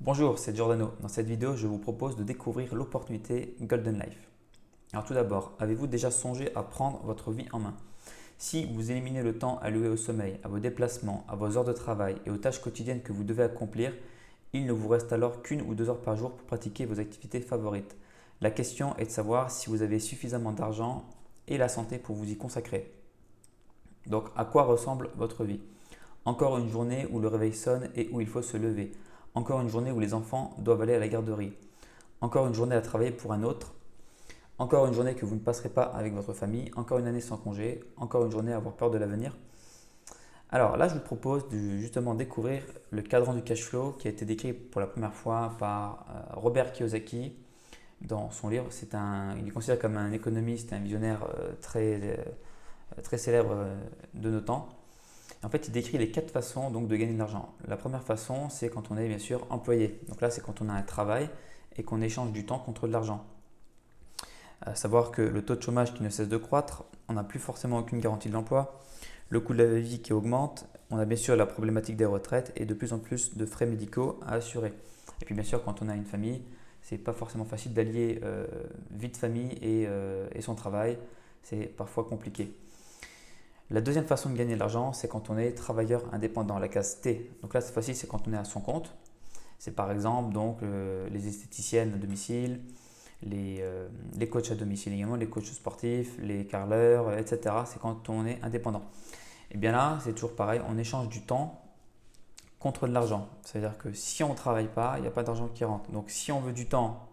Bonjour, c'est Giordano. Dans cette vidéo, je vous propose de découvrir l'opportunité Golden Life. Alors tout d'abord, avez-vous déjà songé à prendre votre vie en main? Si vous éliminez le temps alloué au sommeil, à vos déplacements, à vos heures de travail et aux tâches quotidiennes que vous devez accomplir, il ne vous reste alors qu'une ou deux heures par jour pour pratiquer vos activités favorites. La question est de savoir si vous avez suffisamment d'argent et la santé pour vous y consacrer. Donc, à quoi ressemble votre vie? Encore une journée où le réveil sonne et où il faut se lever. Encore une journée où les enfants doivent aller à la garderie. Encore une journée à travailler pour un autre. Encore une journée que vous ne passerez pas avec votre famille. Encore une année sans congé. Encore une journée à avoir peur de l'avenir. Alors là, je vous propose de justement découvrir le cadran du cash flow qui a été décrit pour la première fois par Robert Kiyosaki dans son livre. Il est considéré comme un économiste, un visionnaire très célèbre de nos temps. En fait, il décrit les quatre façons donc, de gagner de l'argent. La première façon, c'est quand on est bien sûr employé. Donc là, c'est quand on a un travail et qu'on échange du temps contre de l'argent. À savoir que le taux de chômage qui ne cesse de croître, on n'a plus forcément aucune garantie de l'emploi, le coût de la vie qui augmente, on a bien sûr la problématique des retraites et de plus en plus de frais médicaux à assurer. Et puis bien sûr, quand on a une famille, c'est pas forcément facile d'allier vie de famille et son travail. C'est parfois compliqué. La deuxième façon de gagner de l'argent, c'est quand on est travailleur indépendant, la case T. Donc là, cette fois-ci, c'est quand on est à son compte. C'est par exemple donc, les esthéticiennes à domicile, les coachs à domicile également, les coachs sportifs, les carleurs, etc. C'est quand on est indépendant. Et bien là, c'est toujours pareil, on échange du temps contre de l'argent. C'est-à-dire que si on ne travaille pas, il n'y a pas d'argent qui rentre. Donc si on veut du temps,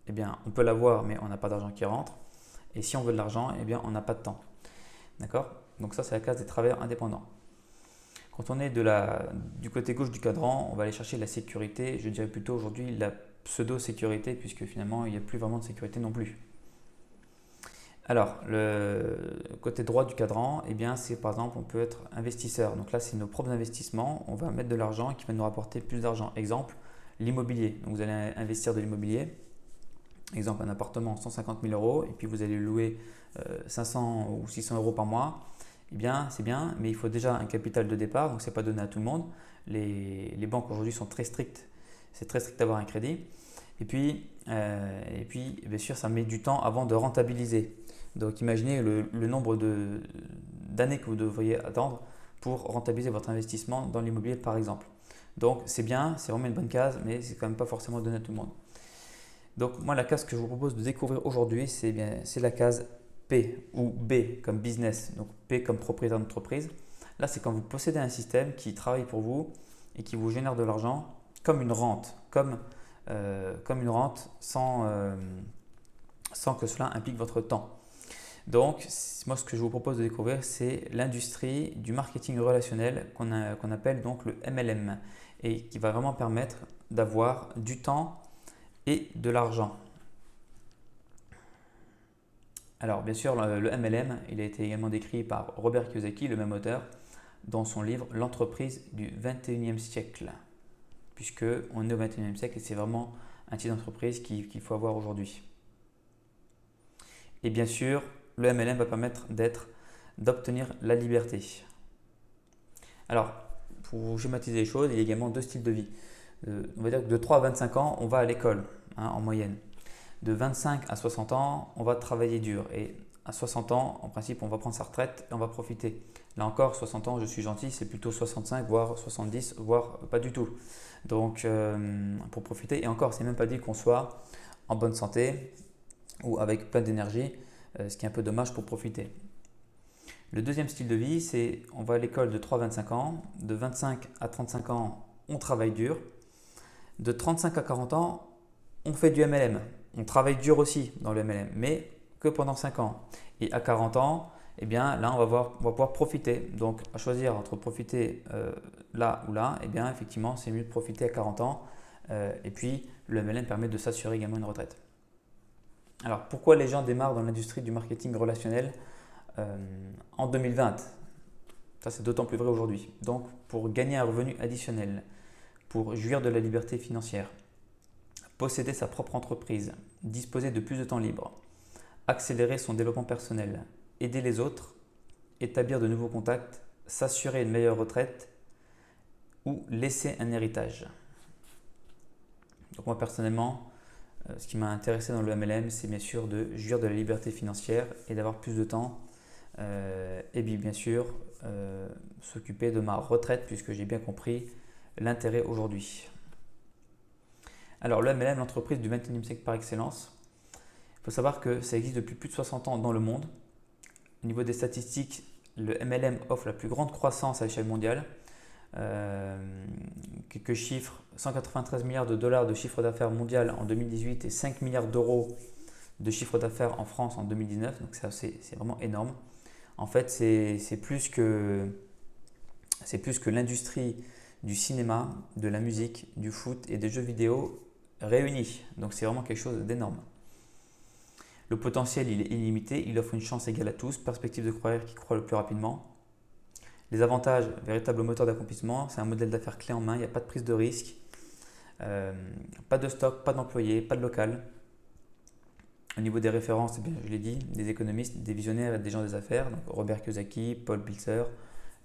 eh bien, on peut l'avoir, mais on n'a pas d'argent qui rentre. Et si on veut de l'argent, eh bien, on n'a pas de temps. D'accord? Donc ça, c'est la case des travailleurs indépendants. Quand on est du côté gauche du cadran, on va aller chercher la sécurité. Je dirais plutôt aujourd'hui la pseudo-sécurité, puisque finalement, il n'y a plus vraiment de sécurité non plus. Alors, le côté droit du cadran, eh bien, c'est par exemple, on peut être investisseur. Donc là, c'est nos propres investissements. On va mettre de l'argent qui va nous rapporter plus d'argent. Exemple, l'immobilier. Donc vous allez investir de l'immobilier. Exemple, un appartement 150 000 euros, et puis vous allez le louer 500 ou 600 euros par mois. Eh bien, c'est bien, mais il faut déjà un capital de départ, donc ce n'est pas donné à tout le monde. Les banques aujourd'hui sont très strictes, c'est très strict d'avoir un crédit. Et puis, bien sûr, ça met du temps avant de rentabiliser. Donc, imaginez le nombre d'années que vous devriez attendre pour rentabiliser votre investissement dans l'immobilier, par exemple. Donc, c'est bien, c'est vraiment une bonne case, mais c'est quand même pas forcément donné à tout le monde. Donc, moi, la case que je vous propose de découvrir aujourd'hui, c'est la case P ou B comme business, donc P comme propriétaire d'entreprise. Là, c'est quand vous possédez un système qui travaille pour vous et qui vous génère de l'argent comme une rente, comme une rente sans que cela implique votre temps. Donc, moi, ce que je vous propose de découvrir, c'est l'industrie du marketing relationnel qu'on appelle donc le MLM et qui va vraiment permettre d'avoir du temps et de l'argent. Alors, bien sûr, le MLM, il a été également décrit par Robert Kiyosaki, le même auteur, dans son livre L'entreprise du 21e siècle, puisque on est au 21e siècle et c'est vraiment un type d'entreprise qu'il faut avoir aujourd'hui. Et bien sûr, le MLM va permettre d'obtenir la liberté. Alors, pour schématiser les choses, il y a également deux styles de vie. On va dire que de 3 à 25 ans, on va à l'école, en moyenne. De 25 à 60 ans, on va travailler dur. Et à 60 ans, en principe, on va prendre sa retraite et on va profiter. Là encore, 60 ans, je suis gentil, c'est plutôt 65, voire 70, voire pas du tout. Donc, pour profiter, et encore, c'est même pas dit qu'on soit en bonne santé ou avec plein d'énergie, ce qui est un peu dommage pour profiter. Le deuxième style de vie, c'est on va à l'école de 3 à 25 ans, de 25 à 35 ans, on travaille dur, de 35 à 40 ans, on fait du MLM. On travaille dur aussi dans le MLM, mais que pendant 5 ans. Et à 40 ans, eh bien, là, on va pouvoir profiter. Donc, à choisir entre profiter là ou là, eh bien, effectivement, c'est mieux de profiter à 40 ans. Et puis, le MLM permet de s'assurer également une retraite. Alors, pourquoi les gens démarrent dans l'industrie du marketing relationnel en 2020? Ça, c'est d'autant plus vrai aujourd'hui. Donc, pour gagner un revenu additionnel, pour jouir de la liberté financière, posséder sa propre entreprise, disposer de plus de temps libre, accélérer son développement personnel, aider les autres, établir de nouveaux contacts, s'assurer une meilleure retraite ou laisser un héritage. Donc moi personnellement, ce qui m'a intéressé dans le MLM, c'est bien sûr de jouir de la liberté financière et d'avoir plus de temps. Et bien sûr, s'occuper de ma retraite puisque j'ai bien compris l'intérêt aujourd'hui. Alors le MLM, l'entreprise du 21e siècle par excellence, il faut savoir que ça existe depuis plus de 60 ans dans le monde. Au niveau des statistiques, le MLM offre la plus grande croissance à l'échelle mondiale. Quelques chiffres, 193 milliards de dollars de chiffre d'affaires mondial en 2018 et 5 milliards d'euros de chiffre d'affaires en France en 2019. Donc ça, c'est vraiment énorme. En fait, c'est plus que l'industrie du cinéma, de la musique, du foot et des jeux vidéo réunis. Donc c'est vraiment quelque chose d'énorme. Le potentiel, il est illimité, il offre une chance égale à tous, perspective de croire qui croit le plus rapidement. Les avantages, véritable moteur d'accomplissement, c'est un modèle d'affaires clé en main, il n'y a pas de prise de risque, pas de stock, pas d'employés, pas de local. Au niveau des références, bien, je l'ai dit, des économistes, des visionnaires et des gens des affaires, donc Robert Kiyosaki, Paul Pilzer,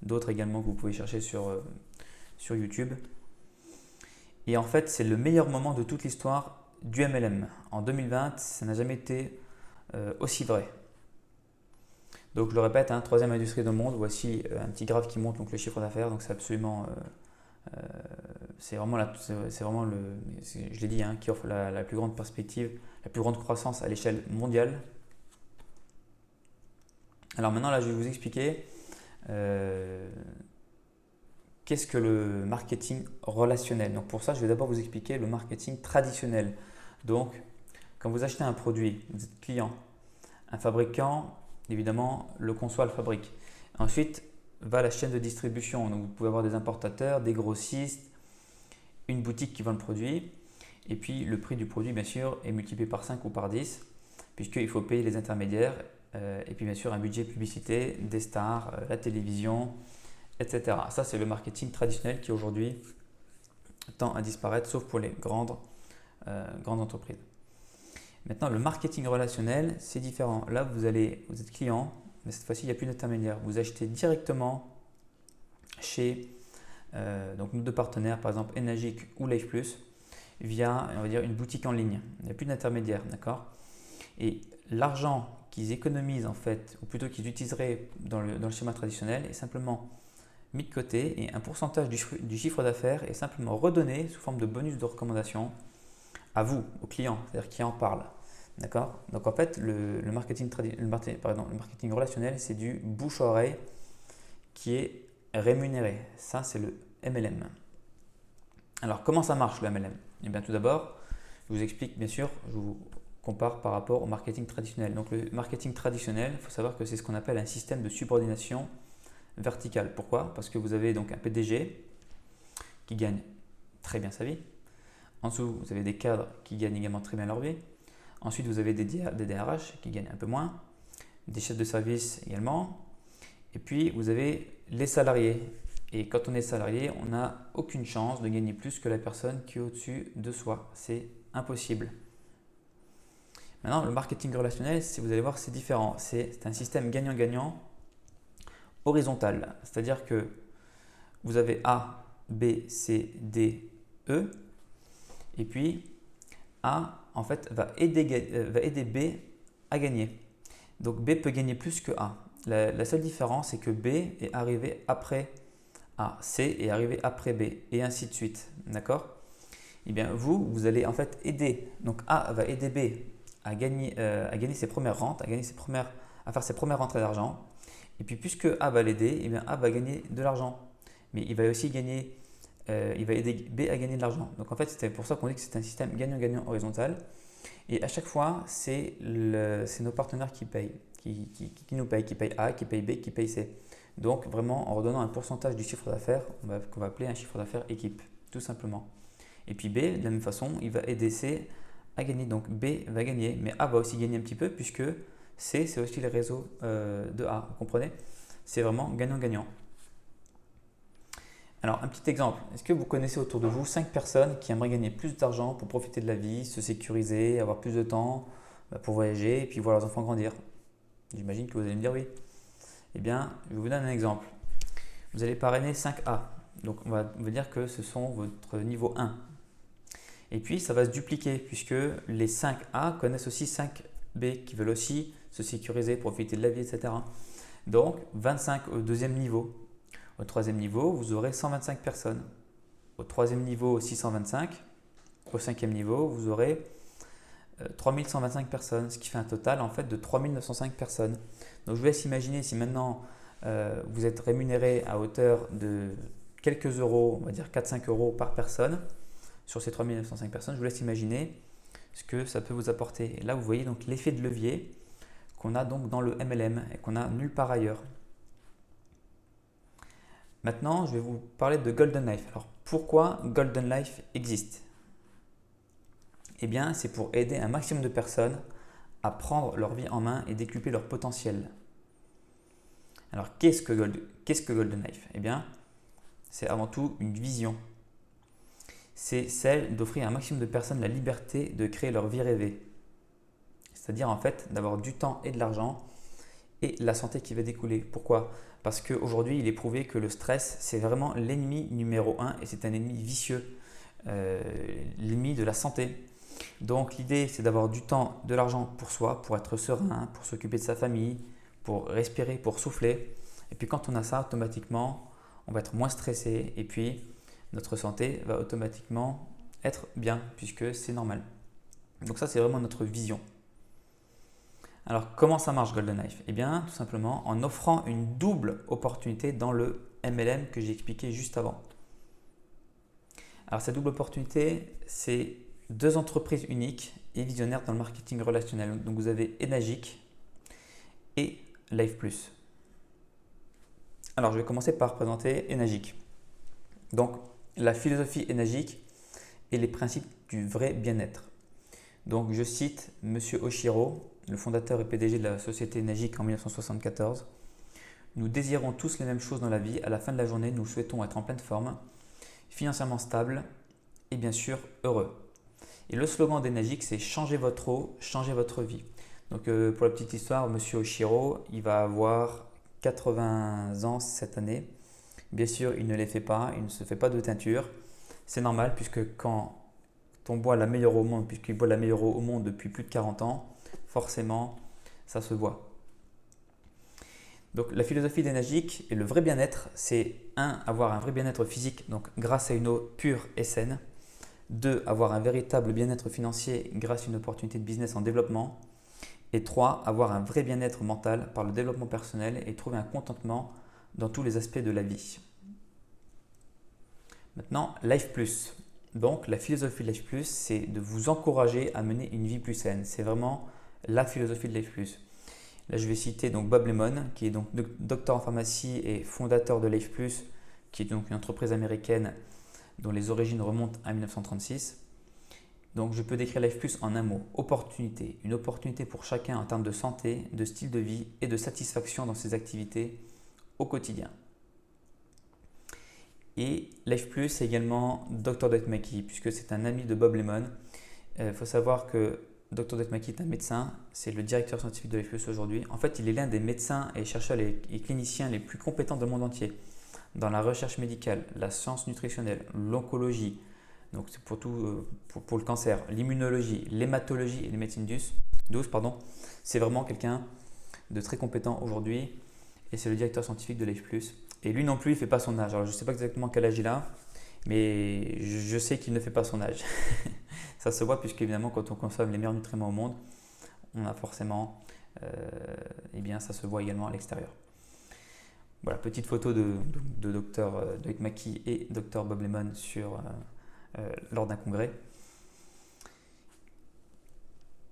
d'autres également que vous pouvez chercher sur YouTube. Et en fait, c'est le meilleur moment de toute l'histoire du MLM. En 2020, ça n'a jamais été aussi vrai. Donc je le répète, troisième industrie dans le monde, voici un petit graphe qui montre donc, le chiffre d'affaires, donc c'est absolument, c'est vraiment je l'ai dit, qui offre la plus grande perspective, la plus grande croissance à l'échelle mondiale. Alors maintenant là je vais vous expliquer qu'est-ce que le marketing relationnel. Donc pour ça je vais d'abord vous expliquer le marketing traditionnel. Donc quand vous achetez un produit, vous êtes client, un fabricant évidemment le conçoit, le fabrique. Ensuite va la chaîne de distribution. Donc vous pouvez avoir des importateurs, des grossistes, une boutique qui vend le produit. Et puis le prix du produit bien sûr est multiplié par 5 ou par 10 puisqu'il faut payer les intermédiaires et puis bien sûr un budget publicité, des stars, la télévision, etc. Ça c'est le marketing traditionnel qui aujourd'hui tend à disparaître sauf pour les grandes entreprises. Maintenant, le marketing relationnel, c'est différent. Là, vous êtes client, mais cette fois-ci, il n'y a plus d'intermédiaire. Vous achetez directement chez donc nos deux partenaires, par exemple Enagic ou Life Plus, via on va dire, une boutique en ligne. Il n'y a plus d'intermédiaire, d'accord? Et l'argent qu'ils économisent, en fait, ou plutôt qu'ils utiliseraient dans le schéma traditionnel, est simplement mis de côté et un pourcentage du chiffre d'affaires est simplement redonné sous forme de bonus de recommandation à vous, au client, c'est-à-dire qui en parle. D'accord? Donc en fait, le marketing relationnel, c'est du bouche-oreille qui est rémunéré. Ça, c'est le MLM. Alors comment ça marche le MLM? Eh bien tout d'abord, je vous explique bien sûr, je vous compare par rapport au marketing traditionnel. Donc le marketing traditionnel, il faut savoir que c'est ce qu'on appelle un système de subordination verticale. Pourquoi? Parce que vous avez donc un PDG qui gagne très bien sa vie. En dessous, vous avez des cadres qui gagnent également très bien leur vie. Ensuite, vous avez des DRH qui gagnent un peu moins, des chefs de service également. Et puis, vous avez les salariés. Et quand on est salarié, on n'a aucune chance de gagner plus que la personne qui est au-dessus de soi. C'est impossible. Maintenant, le marketing relationnel, si vous allez voir, c'est différent. C'est un système gagnant-gagnant horizontal. C'est-à-dire que vous avez A, B, C, D, E. Et puis, A, en fait, va aider B à gagner. Donc, B peut gagner plus que A. La seule différence, c'est que B est arrivé après A, C est arrivé après B, et ainsi de suite. D'accord? Eh bien, vous allez en fait aider. Donc, A va aider B à gagner ses premières rentes, à faire ses premières rentrées d'argent. Et puis, puisque A va l'aider, eh bien, A va gagner de l'argent. Mais il va aussi gagner il va aider B à gagner de l'argent. Donc en fait, c'est pour ça qu'on dit que c'est un système gagnant-gagnant horizontal. Et à chaque fois, c'est nos partenaires qui payent, qui nous payent, qui payent A, qui payent B, qui payent C. Donc vraiment, en redonnant un pourcentage du chiffre d'affaires, qu'on va appeler un chiffre d'affaires équipe, tout simplement. Et puis B, de la même façon, il va aider C à gagner. Donc B va gagner, mais A va aussi gagner un petit peu puisque C, c'est aussi le réseau de A. Vous comprenez? C'est vraiment gagnant-gagnant. Alors, un petit exemple. Est-ce que vous connaissez autour de vous 5 personnes qui aimeraient gagner plus d'argent pour profiter de la vie, se sécuriser, avoir plus de temps pour voyager et puis voir leurs enfants grandir? J'imagine que vous allez me dire oui. Eh bien, je vous donne un exemple. Vous allez parrainer 5A. Donc, on va dire que ce sont votre niveau 1. Et puis, ça va se dupliquer puisque les 5A connaissent aussi 5B qui veulent aussi se sécuriser, profiter de la vie, etc. Donc, 25 au deuxième niveau. Au troisième niveau, vous aurez 125 personnes. Au troisième niveau, 625. Au cinquième niveau, vous aurez 3125 personnes, ce qui fait un total en fait de 3905 personnes. Donc, je vous laisse imaginer si maintenant vous êtes rémunéré à hauteur de quelques euros, on va dire 4-5 euros par personne sur ces 3905 personnes, je vous laisse imaginer ce que ça peut vous apporter. Et là, vous voyez donc l'effet de levier qu'on a donc dans le MLM et qu'on a nulle part ailleurs. Maintenant, je vais vous parler de Golden Life. Alors, pourquoi Golden Life existe? Eh bien, c'est pour aider un maximum de personnes à prendre leur vie en main et décupler leur potentiel. Alors, qu'est-ce que Golden Life? Eh bien, c'est avant tout une vision. C'est celle d'offrir à un maximum de personnes la liberté de créer leur vie rêvée. C'est-à-dire en fait d'avoir du temps et de l'argent et la santé qui va découler. Pourquoi? Parce qu'aujourd'hui, il est prouvé que le stress, c'est vraiment l'ennemi numéro 1 et c'est un ennemi vicieux, l'ennemi de la santé. Donc l'idée, c'est d'avoir du temps, de l'argent pour soi, pour être serein, pour s'occuper de sa famille, pour respirer, pour souffler. Et puis quand on a ça, automatiquement, on va être moins stressé et puis notre santé va automatiquement être bien puisque c'est normal. Donc ça, c'est vraiment notre vision. Alors comment ça marche Golden Life? Eh bien, tout simplement en offrant une double opportunité dans le MLM que j'ai expliqué juste avant. Alors cette double opportunité, c'est 2 entreprises uniques et visionnaires dans le marketing relationnel. Donc vous avez Enagic et Life Plus. Alors je vais commencer par présenter Enagic. Donc la philosophie Enagic et les principes du vrai bien-être. Donc je cite Monsieur Oshiro, le fondateur et PDG de la société Enagic en 1974. Nous désirons tous les mêmes choses dans la vie. À la fin de la journée, nous souhaitons être en pleine forme, financièrement stable et bien sûr heureux. Et le slogan d'Enagic, c'est changez votre eau, changez votre vie. Donc pour la petite histoire, Monsieur Oshiro, il va avoir 80 ans cette année. Bien sûr, il ne les fait pas, il ne se fait pas de teinture. C'est normal puisque quand on boit la meilleure eau au monde, puisqu'il boit la meilleure eau au monde depuis plus de 40 ans, forcément, ça se voit. Donc la philosophie d'Enagic et le vrai bien-être, c'est 1. Avoir un vrai bien-être physique, donc grâce à une eau pure et saine. 2. Avoir un véritable bien-être financier grâce à une opportunité de business en développement. Et 3. Avoir un vrai bien-être mental par le développement personnel et trouver un contentement dans tous les aspects de la vie. Maintenant, Life Plus. Donc la philosophie de Life Plus, c'est de vous encourager à mener une vie plus saine. C'est vraiment la philosophie de Life Plus. Là, je vais citer donc Bob Lemon, qui est donc docteur en pharmacie et fondateur de Life Plus, qui est donc une entreprise américaine dont les origines remontent à 1936. Donc, je peux décrire Life Plus en un mot, opportunité. Une opportunité pour chacun en termes de santé, de style de vie et de satisfaction dans ses activités au quotidien. Et Life Plus, c'est également Dr. Dwight Mackey, puisque c'est un ami de Bob Lemon. Il faut savoir que Dr. Dwight Mackey est un médecin, c'est le directeur scientifique de Life Plus aujourd'hui. En fait, il est l'un des médecins et chercheurs et cliniciens les plus compétents dans le monde entier, dans la recherche médicale, la science nutritionnelle, l'oncologie, donc c'est pour tout, pour le cancer, l'immunologie, l'hématologie et les médecines douces. C'est vraiment quelqu'un de très compétent aujourd'hui et c'est le directeur scientifique de Life Plus. Et lui non plus, il ne fait pas son âge. Alors, je ne sais pas exactement quel âge il a, mais je sais qu'il ne fait pas son âge. Ça se voit puisqu'évidemment, quand on consomme les meilleurs nutriments au monde, on a forcément, eh bien, ça se voit également à l'extérieur. Voilà, petite photo de Dr. Dwight Mackey et Dr. Bob Lemon lors d'un congrès.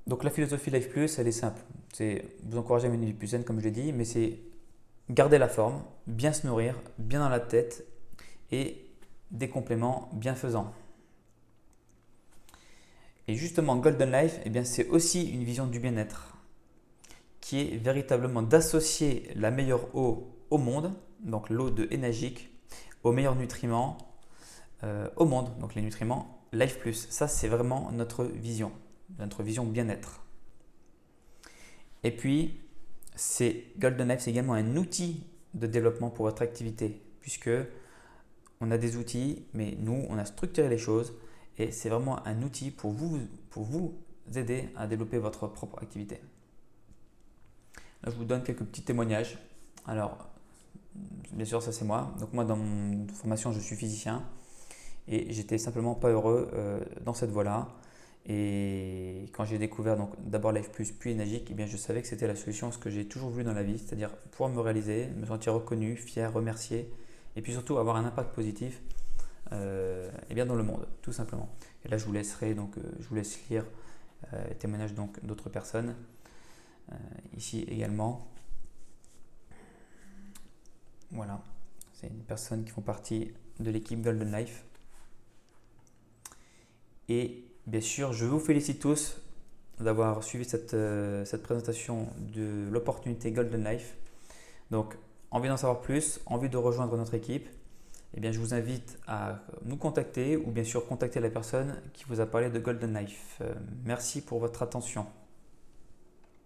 Donc la philosophie Life Plus, elle est simple. C'est vous encourager à mener une vie plus saine, comme je l'ai dit, mais c'est garder la forme, bien se nourrir, bien dans la tête et des compléments bienfaisants. Et justement, Golden Life, eh bien, c'est aussi une vision du bien-être qui est véritablement d'associer la meilleure eau au monde, donc l'eau de Enagic, aux meilleurs nutriments au monde, donc les nutriments Life Plus. Ça, c'est vraiment notre vision bien-être. Et puis, Golden Life, c'est également un outil de développement pour votre activité, puisque on a des outils, mais nous, on a structuré les choses et c'est vraiment un outil pour vous aider à développer votre propre activité. Là, je vous donne quelques petits témoignages. Alors, bien sûr, ça c'est moi. Donc moi, dans mon formation, je suis physicien et j'étais simplement pas heureux dans cette voie-là. Et quand j'ai découvert donc d'abord Life Plus puis Enagic, eh bien je savais que c'était la solution, ce que j'ai toujours voulu dans la vie, c'est-à-dire pouvoir me réaliser, me sentir reconnu, fier, remercié, et puis surtout avoir un impact positif et bien dans le monde, tout simplement. Et là, je vous laisserai donc, je vous laisse lire les témoignages donc d'autres personnes ici également. Voilà, c'est une personne qui font partie de l'équipe Golden Life. Et bien sûr, je vous félicite tous d'avoir suivi cette présentation de l'opportunité Golden Life. Donc, envie d'en savoir plus, envie de rejoindre notre équipe, eh bien, je vous invite à nous contacter ou bien sûr contacter la personne qui vous a parlé de Golden Life. Merci pour votre attention.